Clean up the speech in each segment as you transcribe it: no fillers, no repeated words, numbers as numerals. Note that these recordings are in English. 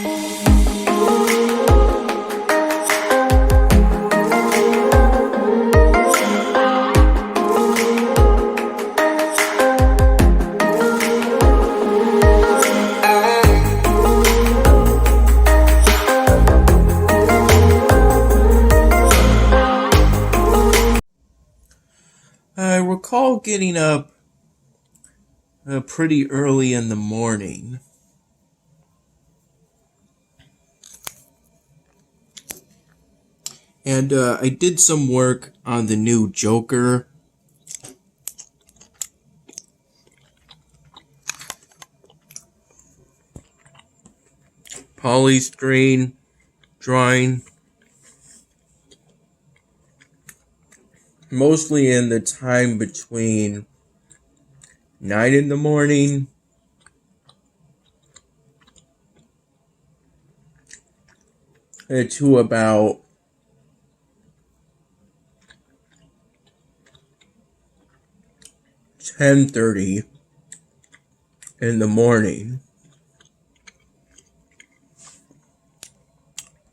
I recall getting up pretty early in the morning. And I did some work on the new Joker. Polystyrene drawing. Mostly in the time between 9 in the morning to about 10:30 in the morning,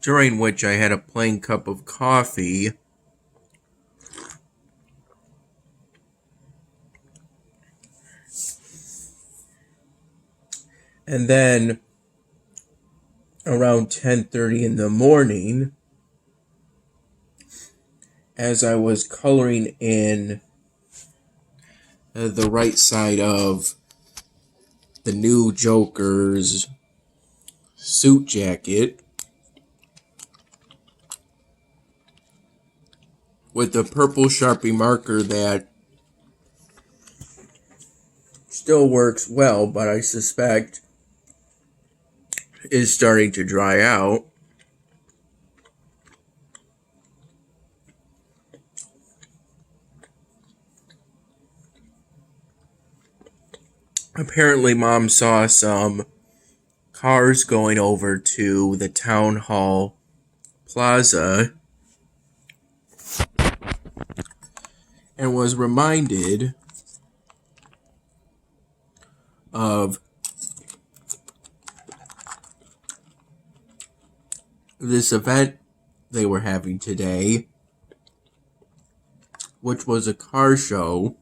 during which I had a plain cup of coffee and then around 10:30 in the morning, as I was coloring in the right side of the new Joker's suit jacket with the purple Sharpie marker that still works well, but I suspect is starting to dry out. Apparently, Mom saw some cars going over to the town hall plaza and was reminded of this event they were having today, which was a car show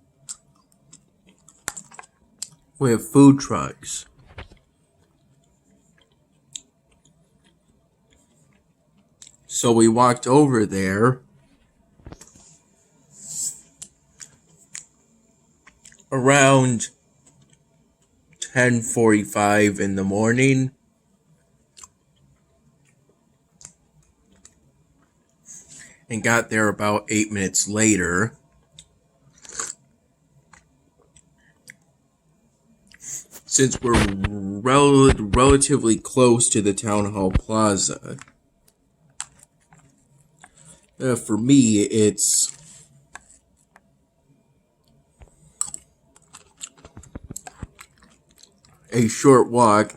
with food trucks. So we walked over there around 10:45 in the morning, and got there about 8 minutes later. Since we're relatively close to the town hall plaza, for me, it's a short walk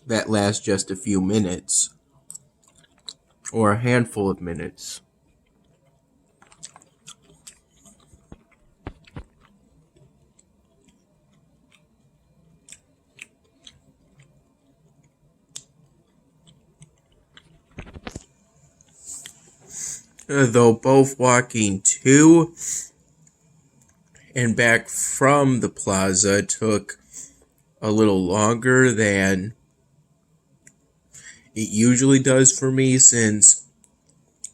that lasts just a few minutes, or a handful of minutes. Though both walking to and back from the plaza took a little longer than it usually does for me, since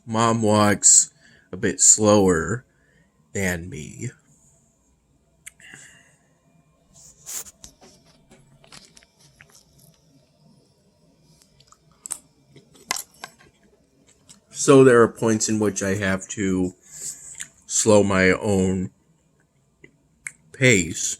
Mom walks a bit slower than me. So there are points in which I have to slow my own pace.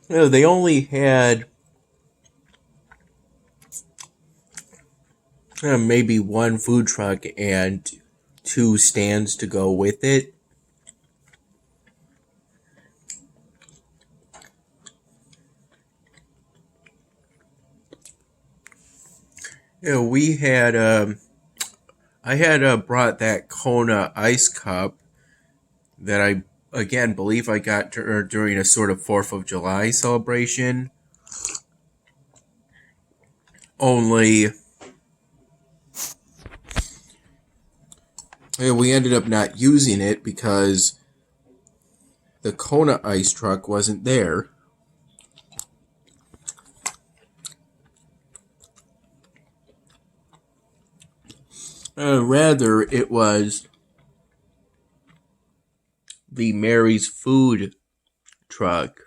They only had maybe one food truck and 2 stands to go with it. Yeah, I had brought that Kona ice cup that I again believe I got during a sort of 4th of July celebration. Only we ended up not using it because the Kona ice truck wasn't there. Rather, it was the Mary's food truck.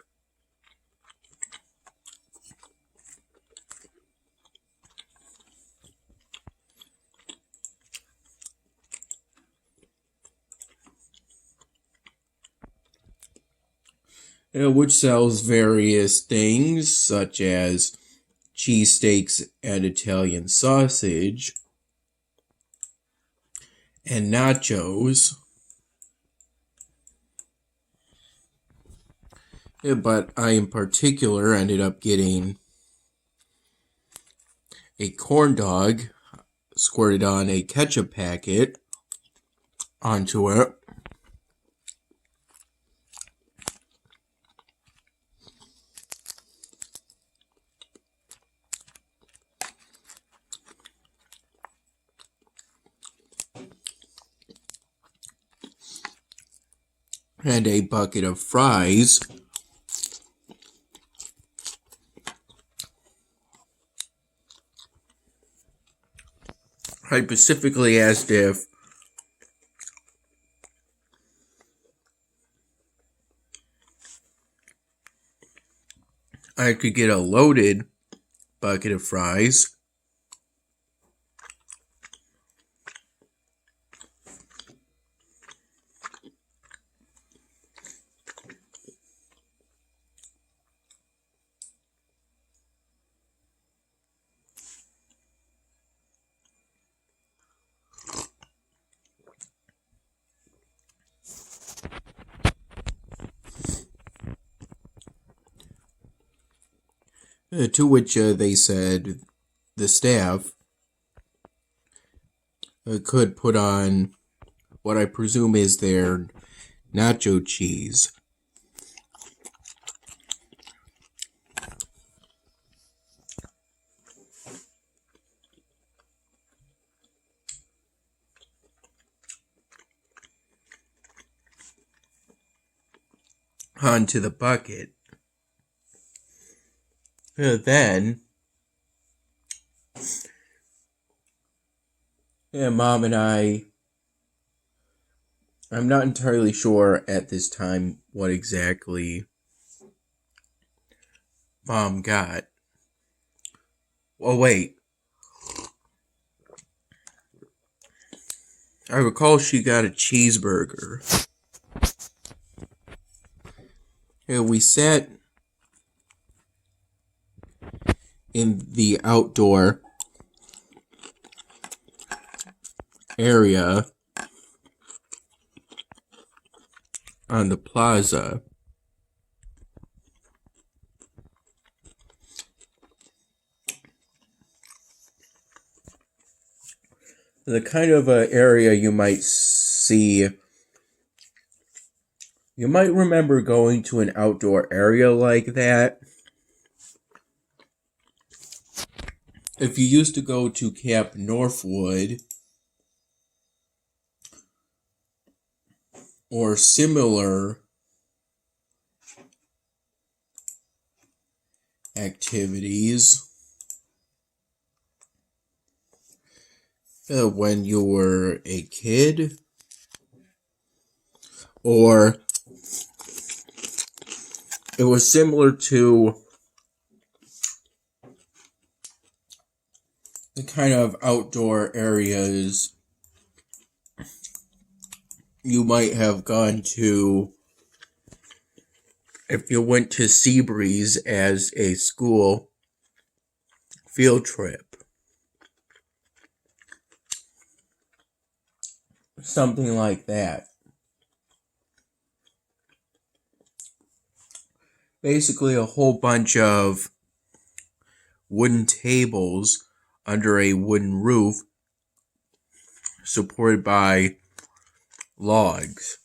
Which sells various things such as cheesesteaks and Italian sausage and nachos. But I in particular ended up getting a corn dog squirted on a ketchup packet onto it. And a bucket of fries. I specifically asked if I could get a loaded bucket of fries. To which they said the staff could put on what I presume is their nacho cheese. Onto the bucket. Then, Mom and I'm not entirely sure at this time what exactly Mom got. Oh, wait. I recall she got a cheeseburger. We sat in the outdoor area on the plaza. The kind of area you might see. You might remember going to an outdoor area like that if you used to go to Camp Northwood or similar activities when you were a kid, or it was similar to the kind of outdoor areas you might have gone to if you went to Seabreeze as a school field trip. Something like that. Basically a whole bunch of wooden tables under a wooden roof supported by logs.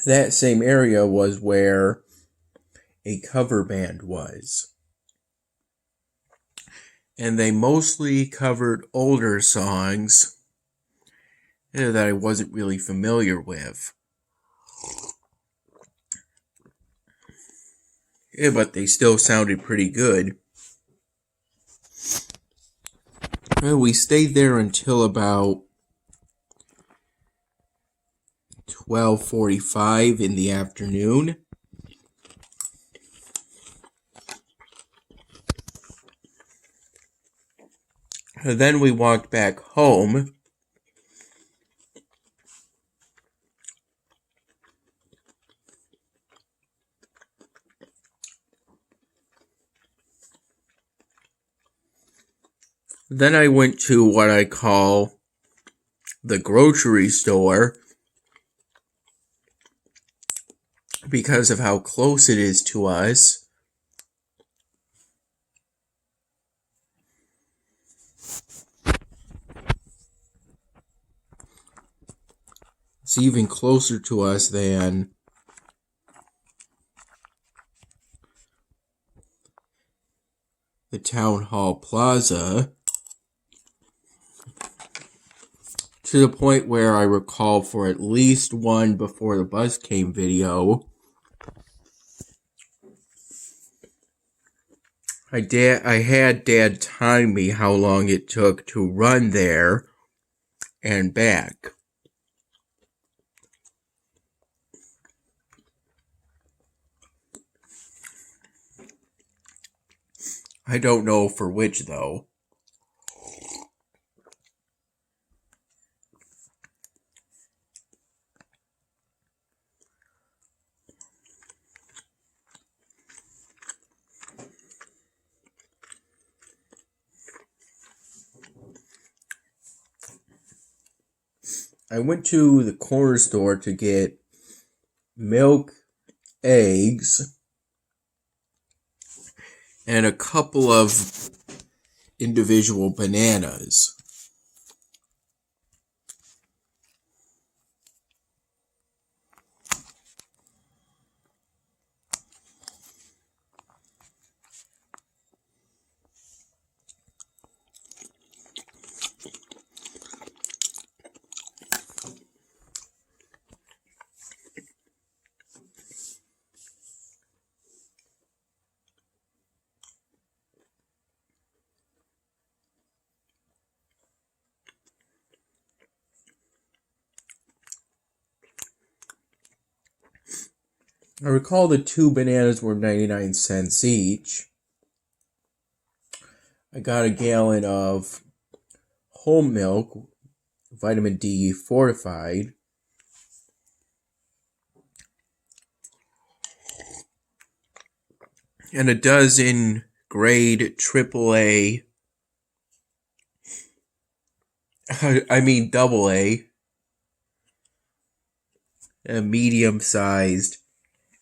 That same area was where a cover band was. And they mostly covered older songs that I wasn't really familiar with. Yeah, but they still sounded pretty good. Well, we stayed there until about 12:45 in the afternoon. And then we walked back home. Then I went to what I call the grocery store because of how close it is to us. It's even closer to us than the Town Hall Plaza, to the point where I recall for at least one before the bus came video, I had Dad time me how long it took to run there and back. I don't know for which, though. I went to the corner store to get milk, eggs, and a couple of individual bananas. I recall the 2 bananas were 99 cents each. I got a gallon of whole milk, vitamin D fortified. And a dozen grade AAA, AA, medium-sized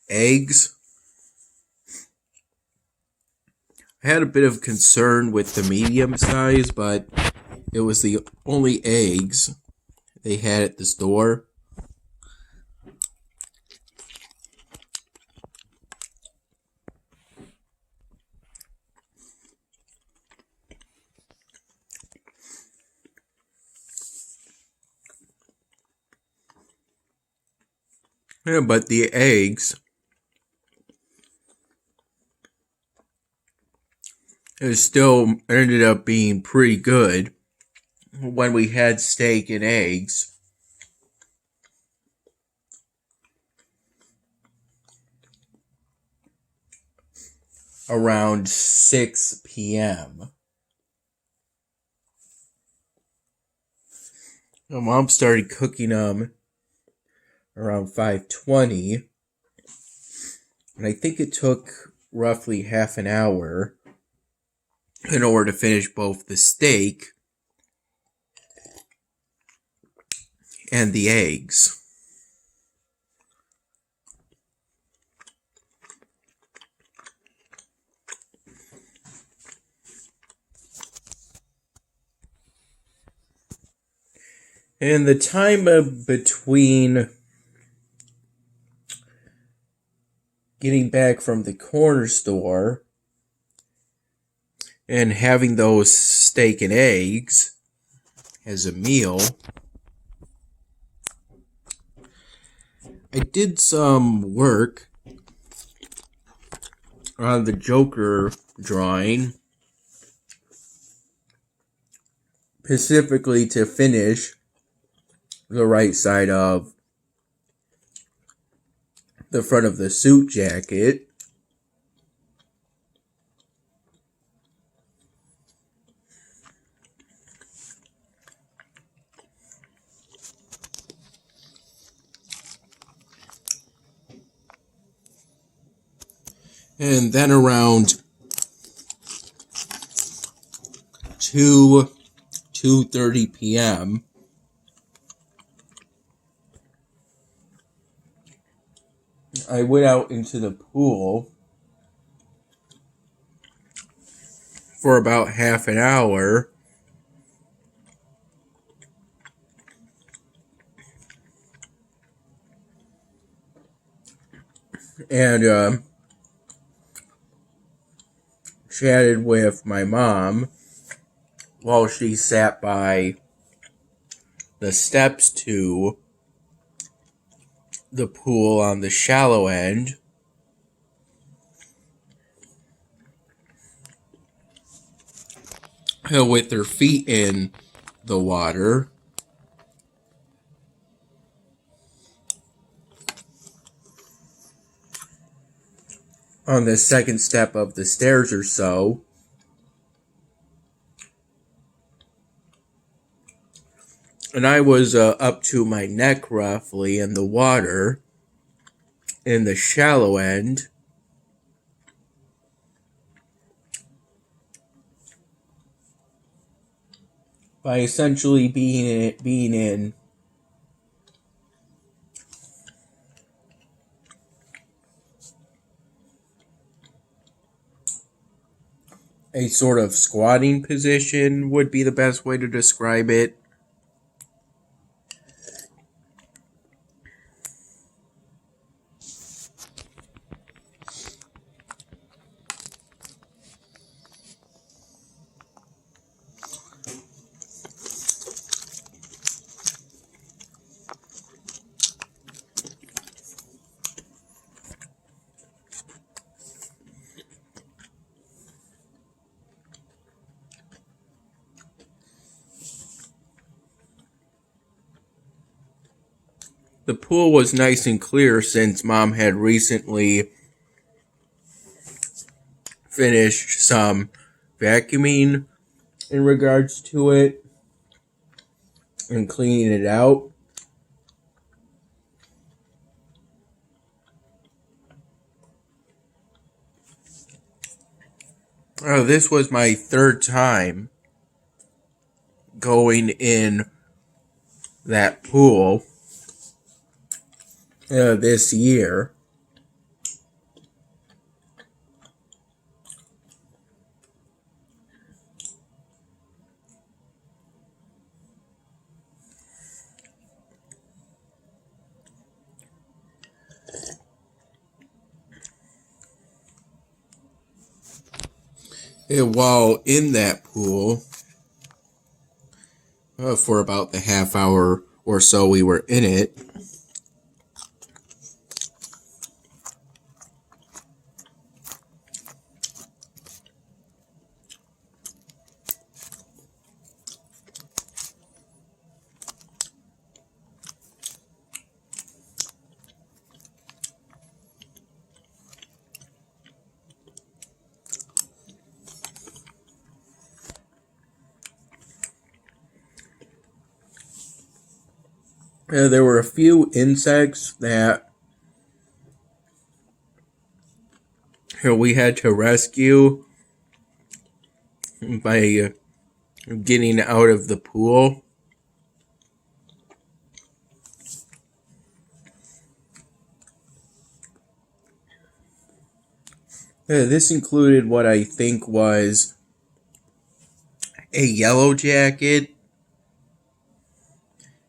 eggs. I had a bit of concern with the medium size, but it was the only eggs they had at the store. Yeah, but the eggs, it still ended up being pretty good when we had steak and eggs. Around 6 p.m. My mom started cooking them around 5:20, and I think it took roughly half an hour in order to finish both the steak and the eggs. And the time between getting back from the corner store and having those steak and eggs as a meal, I did some work on the Joker drawing, specifically to finish the right side of the front of the suit jacket. And then around 2:30 p.m., I went out into the pool for about half an hour. And chatted with my mom while she sat by the steps to the pool on the shallow end. With her feet in the water. On the second step of the stairs or so. And I was up to my neck roughly in the water in the shallow end. By essentially being in a sort of squatting position would be the best way to describe it. The pool was nice and clear since Mom had recently finished some vacuuming in regards to it and cleaning it out. This was my third time going in that pool this year. And while in that pool, for about the half hour or so we were in it, there were a few insects that we had to rescue by getting out of the pool. This included what I think was a yellow jacket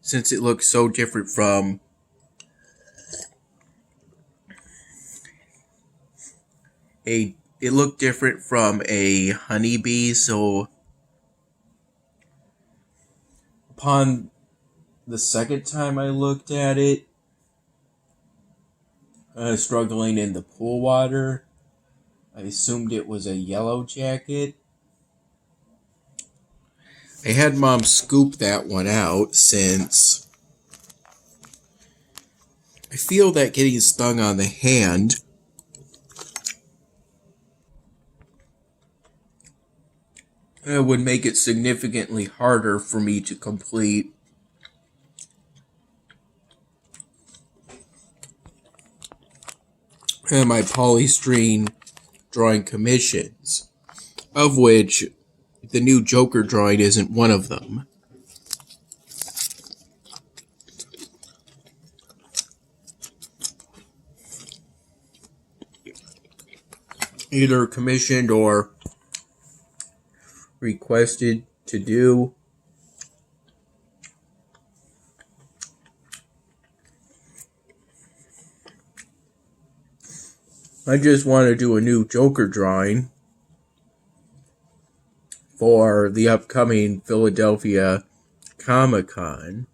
since it looks so different from it looked different from a honeybee, so upon the second time I looked at it, struggling in the pool water, I assumed it was a yellow jacket. I had Mom scoop that one out since I feel that getting stung on the hand would make it significantly harder for me to complete my polystyrene drawing commissions, of which the new Joker drawing isn't one of them. Either commissioned or requested to do. I just want to do a new Joker drawing for the upcoming Philadelphia Comic-Con.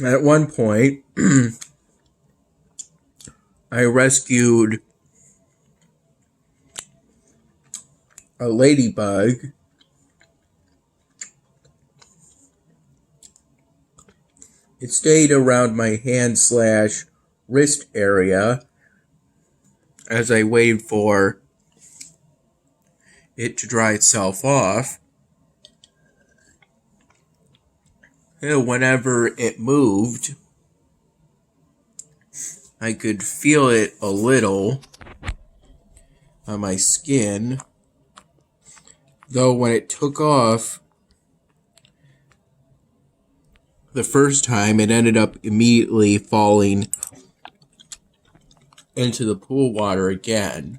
At one point, I rescued a ladybug. It stayed around my hand/wrist area as I waited for it to dry itself off. Whenever it moved, I could feel it a little on my skin, though when it took off the first time, it ended up immediately falling into the pool water again.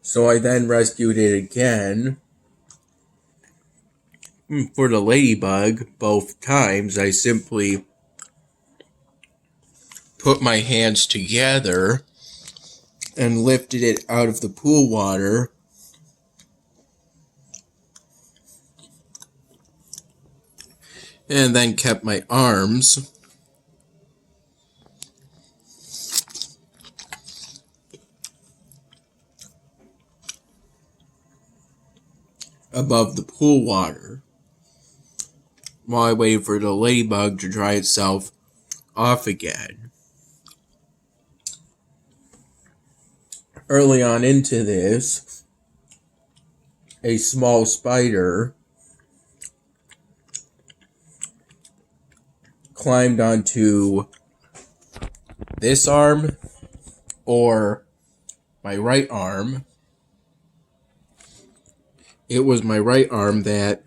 So I then rescued it again. For the ladybug, both times, I simply put my hands together and lifted it out of the pool water. And then kept my arms above the pool water while I waited for the ladybug to dry itself off again. Early on into this, a small spider climbed onto this arm or my right arm. It was my right arm that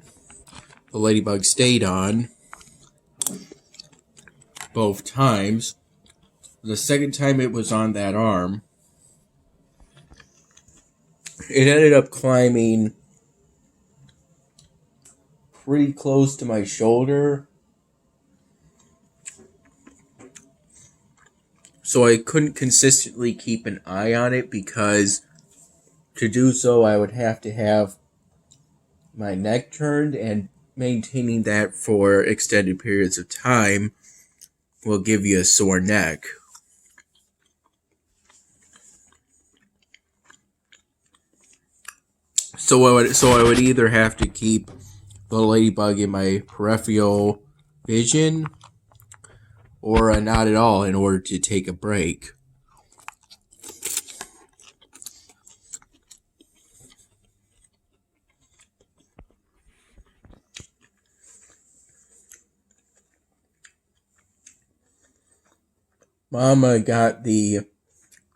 the ladybug stayed on both times. The second time it was on that arm, it ended up climbing pretty close to my shoulder, so I couldn't consistently keep an eye on it, because to do so I would have to have my neck turned, and maintaining that for extended periods of time will give you a sore neck. So I would either have to keep the ladybug in my peripheral vision or not at all in order to take a break. Mama got the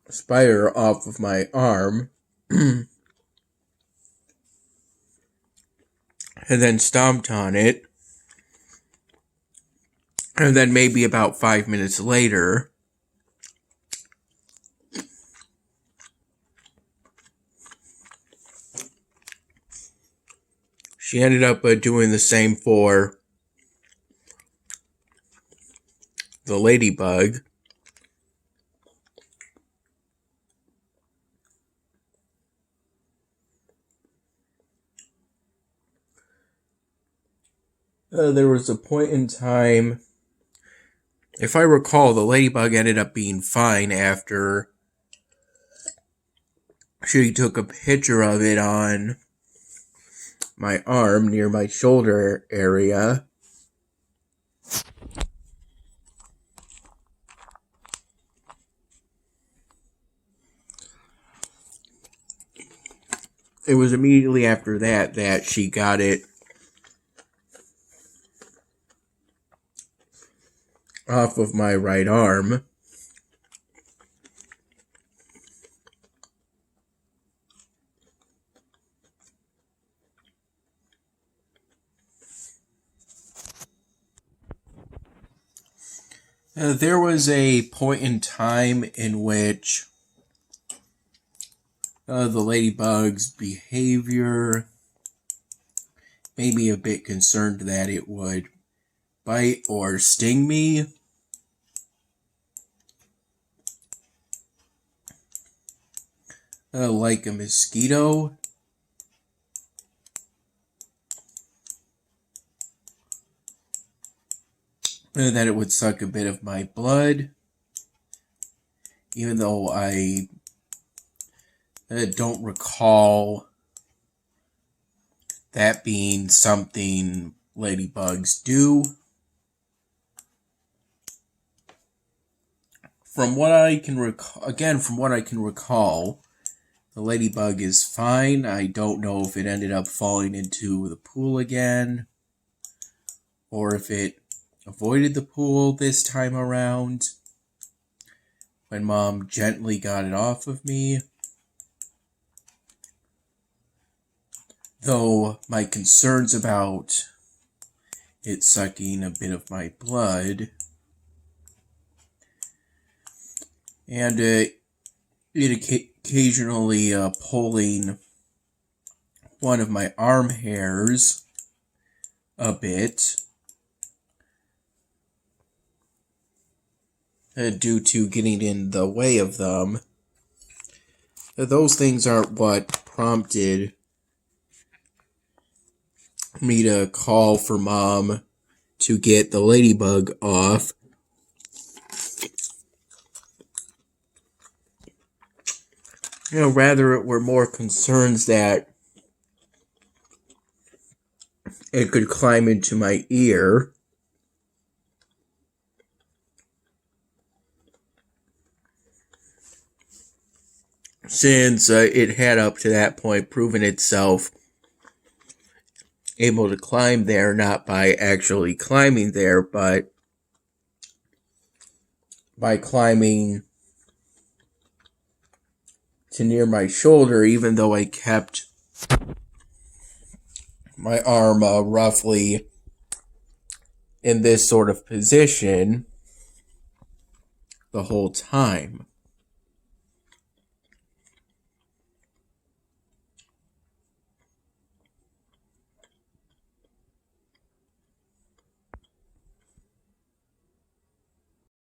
spider off of my arm and then stomped on it. And then maybe about 5 minutes later, she ended up doing the same for the ladybug. There was a point in time, if I recall, the ladybug ended up being fine after she took a picture of it on my arm near my shoulder area. It was immediately after that she got it off of my right arm. There was a point in time in which the ladybug's behavior made me a bit concerned that it would bite or sting me. Like a mosquito. That it would suck a bit of my blood, even though I don't recall that being something ladybugs do. From what I can recall, the ladybug is fine. I don't know if it ended up falling into the pool again, or if it avoided the pool this time around when Mom gently got it off of me. Though my concerns about it sucking a bit of my blood and it occasionally pulling one of my arm hairs a bit due to getting in the way of them. Those things aren't what prompted me to call for Mom to get the ladybug off. Rather it were more concerns that it could climb into my ear. Since it had up to that point proven itself able to climb there, not by actually climbing there, but by climbing to near my shoulder, even though I kept my arm roughly in this sort of position the whole time.